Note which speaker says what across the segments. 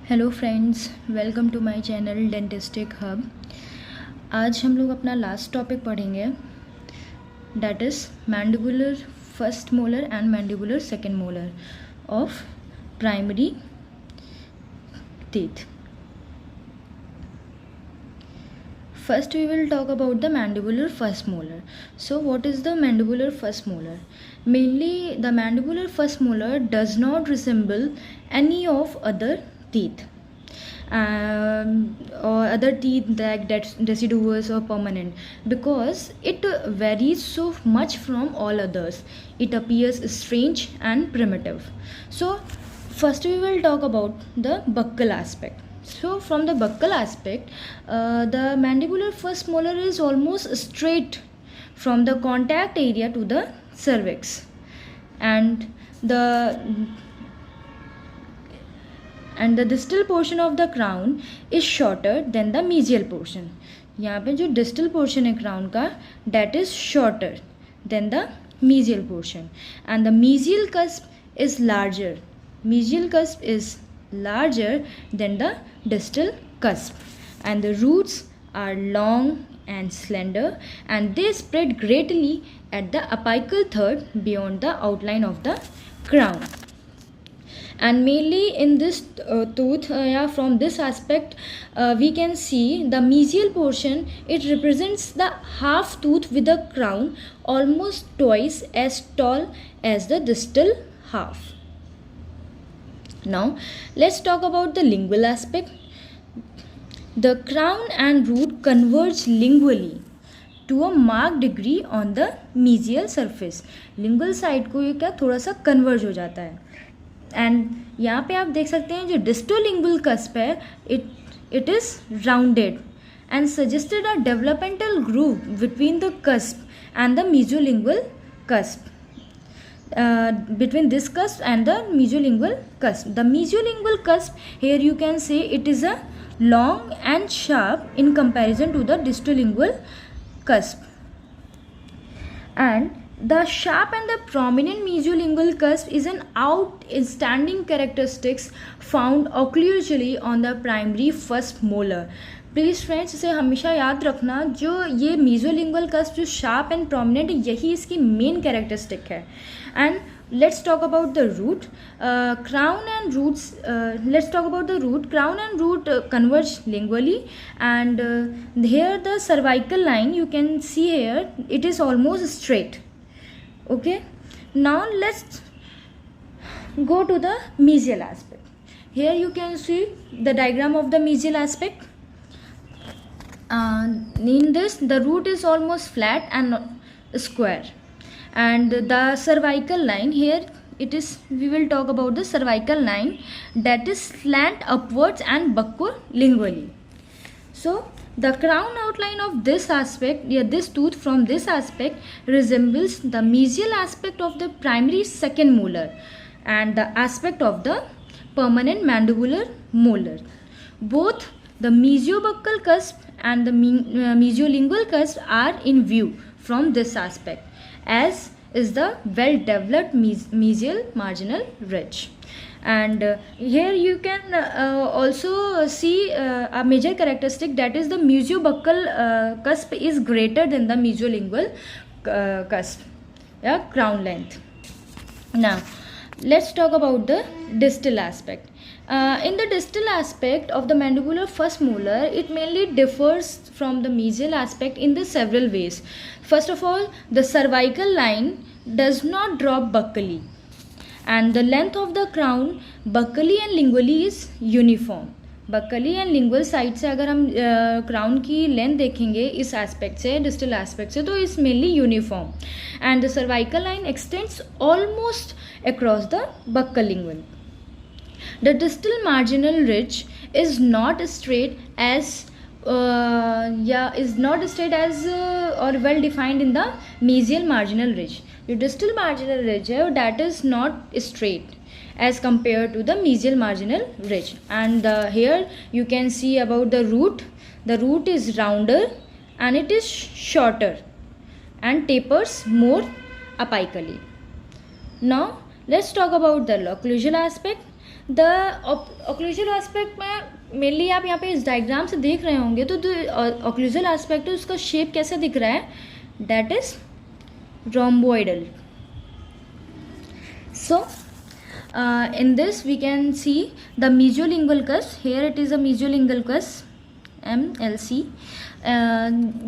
Speaker 1: Hello friends, welcome to my channel Dentistic Hub. आज हम लोग अपना लास्ट टॉपिक पढ़ेंगे, that is mandibular first molar and mandibular second molar of primary teeth. First we will talk about the mandibular first molar. So what is the mandibular first molar? Mainly the mandibular first molar does not resemble any of other teeth or other teeth like deciduous or permanent, because it varies so much from all others. It appears strange and primitive. So first we will talk about the buccal aspect. So from the buccal aspect, the mandibular first molar is almost straight from the contact area to the cervix, and the distal portion of the crown is shorter than the mesial portion. यहाँ पे जो distal portion है crown का, that is shorter than the mesial portion, and the mesial cusp is larger. Mesial cusp is larger than the distal cusp, and the roots are long and slender, and they spread greatly at the apical third beyond the outline of the crown. And mainly in this tooth, from this aspect, we can see the mesial portion. It represents the half tooth with a crown almost twice as tall as the distal half. Now let's talk about the lingual aspect. The crown and root converge lingually to a marked degree on the mesial surface. Lingual side को ये क्या थोड़ा सा converge हो जाता है, and यहाँ पे आप देख सकते हैं जो डिस्टोलिंगुअल कस्प है, it is rounded and suggested a developmental groove between the cusp and the mesolingual cusp. Between this cusp and the mesolingual cusp. The mesolingual cusp, here you can say it is a long and sharp in comparison to the distolingual cusp, and the sharp and the prominent mesolingual cusp is an outstanding characteristics found occlusally on the primary first molar. Please friends, इसे हमेशा याद रखना, जो ये मीजोलिंगुअल cusp जो sharp and prominent, यही इसकी main characteristic है. And let's talk about the root. Crown and roots, let's talk about the root. Crown and root converge lingually, and here the cervical line, you can see here, it is almost straight. Okay, now let's go to the mesial aspect. Here you can see the diagram of the mesial aspect. In this, the root is almost flat and square, and the cervical line, here it is, we will talk about the cervical line, that is slant upwards and buccolingually. So the crown outline of this aspect, this tooth from this aspect resembles the mesial aspect of the primary second molar and the aspect of the permanent mandibular molar. Both the mesiobuccal cusp and the mesiolingual cusp are in view from this aspect, as is the well developed mesial marginal ridge. And here you can also see a major characteristic, that is the mesiobuccal cusp is greater than the mesiolingual cusp, crown length. Now let's talk about the distal aspect. In the distal aspect of the mandibular first molar, it mainly differs from the mesial aspect in the several ways. First of all, the cervical line does not drop buccally, and the length of the crown buccally and lingually is uniform. बक्कली and lingual side से अगर हम crown की length देखेंगे इस aspect से, distal aspect से, तो it's mainly uniform, and the cervical line x tends almost across the buccal lingual. The distal marginal ridge is not straight as or well defined in the mesial marginal ridge. The distal marginal ridge है, that is not straight as compared to the mesial marginal ridge. And here you can see about the root. The root is rounder and it is shorter and tapers more apically. Now let's talk about the occlusal aspect. The occlusal aspect में mainly आप यहाँ पे इस diagram से देख रहे होंगे, तो ऑक्लूजल एस्पेक्ट है उसका शेप कैसे दिख रहा है, that is rhomboidal. So in this we can see the mesolingual cusp. Here it is a mesolingual cusp, MLC,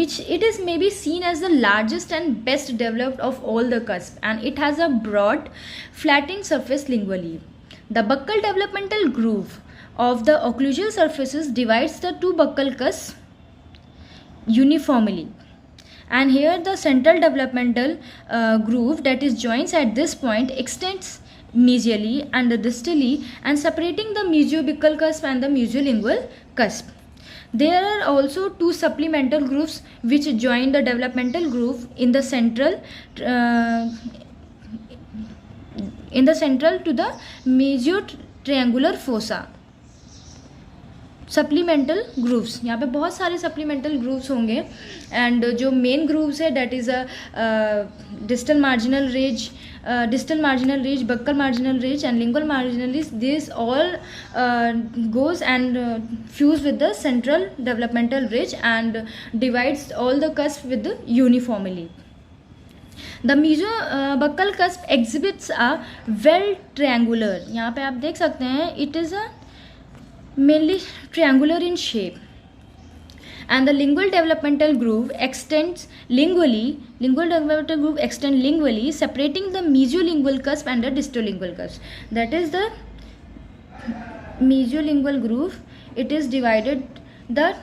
Speaker 1: which it is maybe seen as the largest and best developed of all the cusps, and it has a broad flattened surface lingually. The buccal developmental groove of the occlusal surfaces divides the two buccal cusps uniformly, and here the central developmental groove that is joins at this point extends mesially and distally and separating the mesiobuccal cusp and the mesolingual cusp. There are also two supplemental grooves which join the developmental groove in the central to the mesiotriangular fossa. Supplemental grooves, यहाँ पे बहुत सारे supplemental grooves होंगे, and जो main grooves है that is a distal marginal ridge, buccal marginal ridge and lingual marginal ridge. This all goes and fuse with the central developmental ridge and divides all the cusp with the uniformly. The mesobuccal cusp exhibits a well triangular, यहाँ पे आप देख सकते हैं, it is a mainly triangular in shape, and the lingual developmental groove extends lingually, separating the mesolingual cusp and the distolingual cusp. That is the mesolingual groove, it is divided the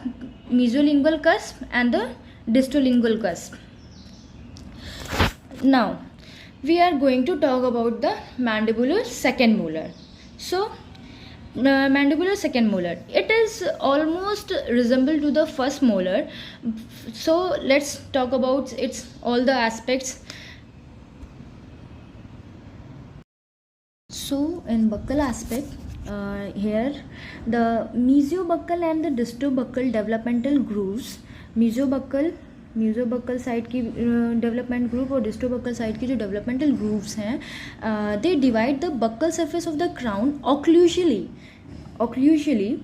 Speaker 1: mesolingual cusp and the distolingual cusp. Now we are going to talk about the mandibular second molar. So mandibular second molar, it is almost resemble to the first molar, so let's talk about its all the aspects. So in buccal aspect, here the mesiobuccal and the distobuccal developmental grooves, mesiobuccal side की development group और डिस्टोबक्कल side की जो developmental grooves हैं, they divide the buccal surface of the crown occlusally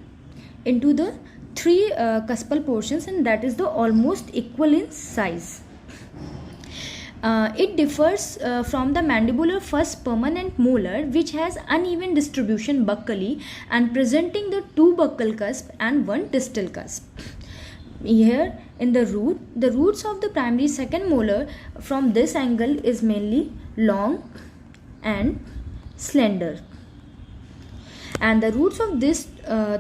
Speaker 1: into the three cuspal portions, and that is the almost equal in size. It differs from the mandibular first permanent molar, which has uneven distribution buccally and presenting the two buccal cusp and one distal cusp. Here in the roots of the primary second molar from this angle is mainly long and slender, and the roots of this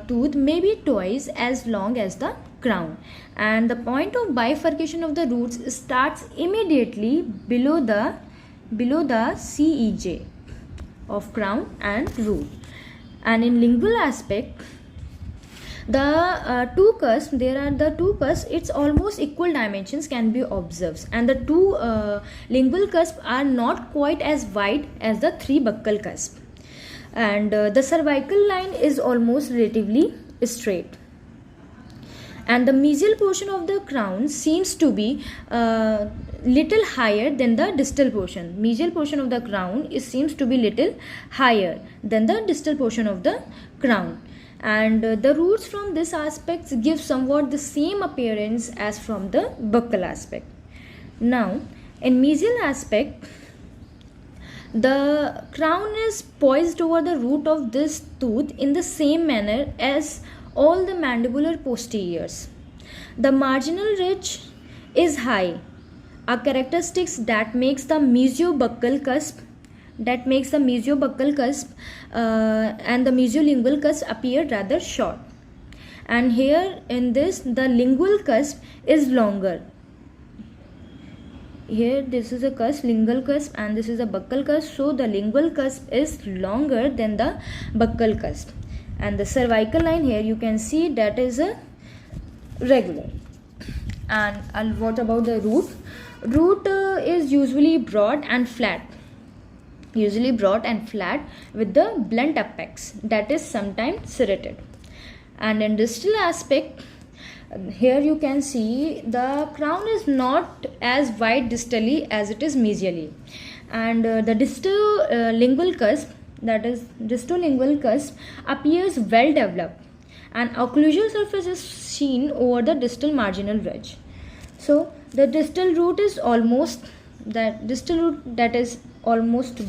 Speaker 1: tooth may be twice as long as the crown, and the point of bifurcation of the roots starts immediately below the CEJ of crown and root. And in lingual aspect, the two cusps, it's almost equal dimensions can be observed, and the two lingual cusps are not quite as wide as the three buccal cusp, and the cervical line is almost relatively straight, and the mesial portion of the crown seems to be little higher than the distal portion. Mesial portion of the crown seems to be little higher than the distal portion of the crown, and the roots from this aspect give somewhat the same appearance as from the buccal aspect. Now in mesial aspect, the crown is poised over the root of this tooth in the same manner as all the mandibular posteriors. The marginal ridge is high, a characteristic that makes the mesiobuccal cusp and the mesolingual cusp appear rather short. And here in this, the lingual cusp is longer. Here this is a cusp, lingual cusp, and this is a buccal cusp, so the lingual cusp is longer than the buccal cusp. And the cervical line, here you can see that is a regular. And what about the root? Root is usually broad and flat with the blunt apex that is sometimes serrated. And in distal aspect, here you can see the crown is not as wide distally as it is mesially, and the distal lingual cusp that is distolingual cusp, appears well developed and occlusal surface is seen over the distal marginal ridge. So the distal root is almost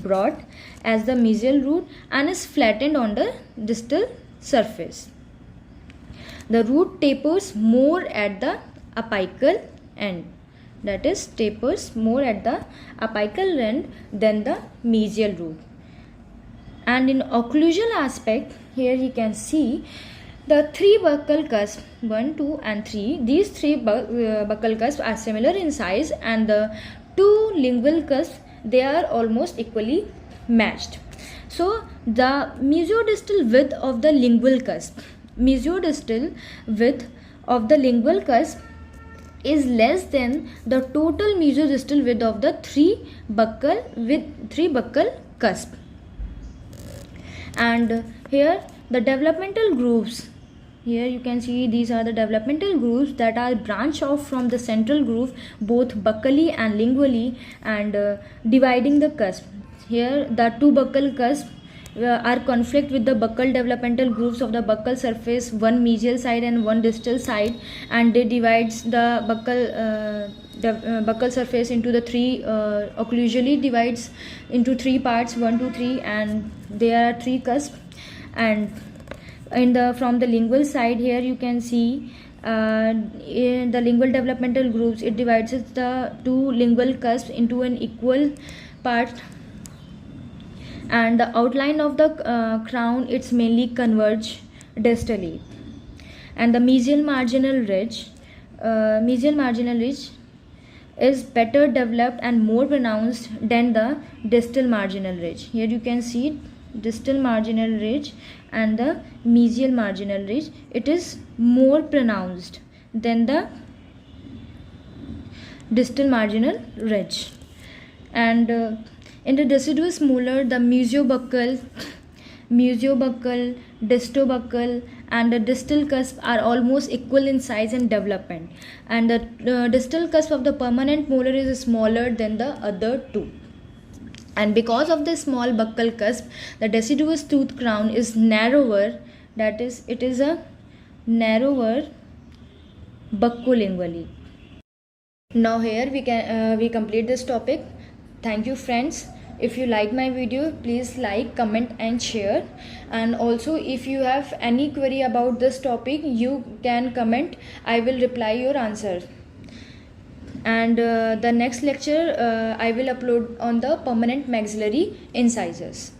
Speaker 1: broad as the mesial root and is flattened on the distal surface. The root tapers more at the apical end, that is tapers more at the apical end than the mesial root. And in occlusal aspect, here you can see the three buccal cusps 1, 2 and 3. These three buccal cusps are similar in size, and the two lingual cusps, they are almost equally matched. So the mesiodistal width of the lingual cusp is less than the total mesiodistal width of the three buccal cusp. And here the developmental grooves, here you can see these are the developmental grooves that are branch off from the central groove both buccally and lingually and dividing the cusp. Here the two buccal cusps are conflict with the buccal developmental grooves of the buccal surface, one mesial side and one distal side, and they divides the buccal surface into the three occlusally divides into three parts 1, 2, 3, and there are three cusps. And from the lingual side, here you can see in the lingual developmental grooves, it divides the two lingual cusps into an equal part, and the outline of the crown, it's mainly converge distally. And the mesial marginal ridge is better developed and more pronounced than the distal marginal ridge. Here you can see distal marginal ridge and the mesial marginal ridge, it is more pronounced than the distal marginal ridge. And in the deciduous molar, the mesiobuccal, distobuccal and the distal cusp are almost equal in size and development, and the distal cusp of the permanent molar is smaller than the other two. And because of the small buccal cusp, the deciduous tooth crown is narrower, that is, it is a narrower buccolingually. Now here we complete this topic. Thank you friends. If you like my video, please like, comment and share. And also if you have any query about this topic, you can comment. I will reply your answer. And the next lecture I will upload on the permanent maxillary incisors.